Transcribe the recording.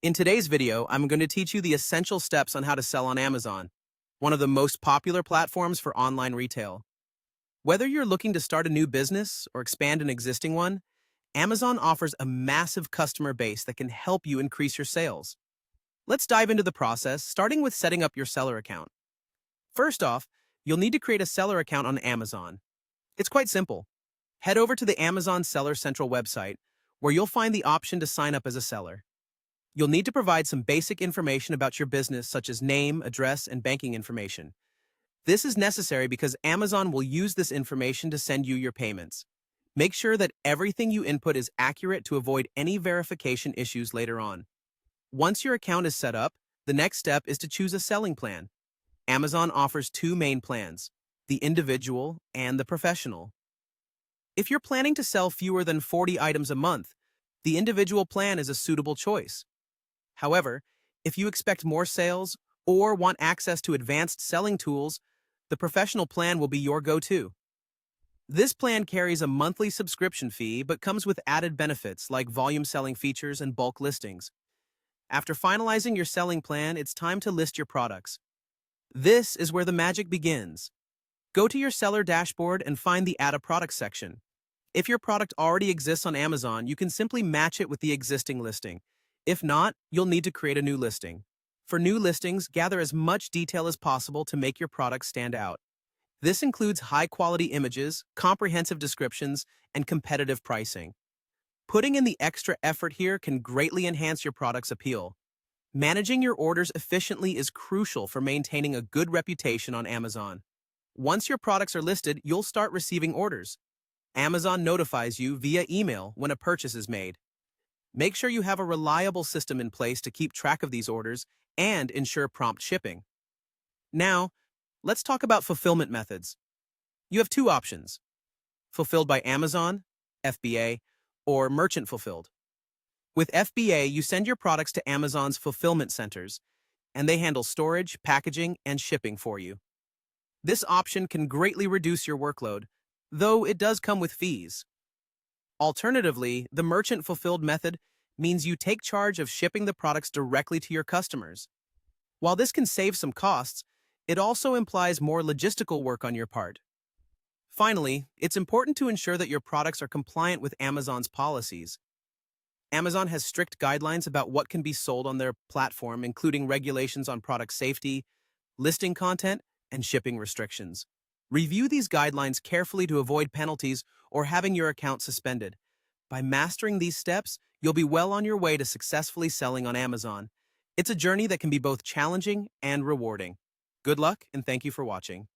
In today's video, I'm going to teach you the essential steps on how to sell on Amazon, one of the most popular platforms for online retail. Whether you're looking to start a new business or expand an existing one, Amazon offers a massive customer base that can help you increase your sales. Let's dive into the process, starting with setting up your seller account. First off, you'll need to create a seller account on Amazon. It's quite simple. Head over to the Amazon Seller Central website, where you'll find the option to sign up as a seller. You'll need to provide some basic information about your business, such as name, address, and banking information. This is necessary because Amazon will use this information to send you your payments. Make sure that everything you input is accurate to avoid any verification issues later on. Once your account is set up, the next step is to choose a selling plan. Amazon offers two main plans, the individual and the professional. If you're planning to sell fewer than 40 items a month, the individual plan is a suitable choice. However, if you expect more sales or want access to advanced selling tools, the professional plan will be your go-to. This plan carries a monthly subscription fee but comes with added benefits like volume selling features and bulk listings. After finalizing your selling plan, it's time to list your products. This is where the magic begins. Go to your seller dashboard and find the Add a Product section. If your product already exists on Amazon, you can simply match it with the existing listing. If not, you'll need to create a new listing. For new listings, gather as much detail as possible to make your product stand out. This includes high-quality images, comprehensive descriptions, and competitive pricing. Putting in the extra effort here can greatly enhance your product's appeal. Managing your orders efficiently is crucial for maintaining a good reputation on Amazon. Once your products are listed, you'll start receiving orders. Amazon notifies you via email when a purchase is made. Make sure you have a reliable system in place to keep track of these orders and ensure prompt shipping. Now, let's talk about fulfillment methods. You have two options: Fulfilled by Amazon, FBA, or Merchant Fulfilled. With FBA, you send your products to Amazon's fulfillment centers, and they handle storage, packaging, and shipping for you. This option can greatly reduce your workload, though it does come with fees. Alternatively, the merchant fulfilled method means you take charge of shipping the products directly to your customers. While this can save some costs, it also implies more logistical work on your part. Finally, it's important to ensure that your products are compliant with Amazon's policies. Amazon has strict guidelines about what can be sold on their platform, including regulations on product safety, listing content, and shipping restrictions. Review these guidelines carefully to avoid penalties or having your account suspended. By mastering these steps, you'll be well on your way to successfully selling on Amazon. It's a journey that can be both challenging and rewarding. Good luck, and thank you for watching.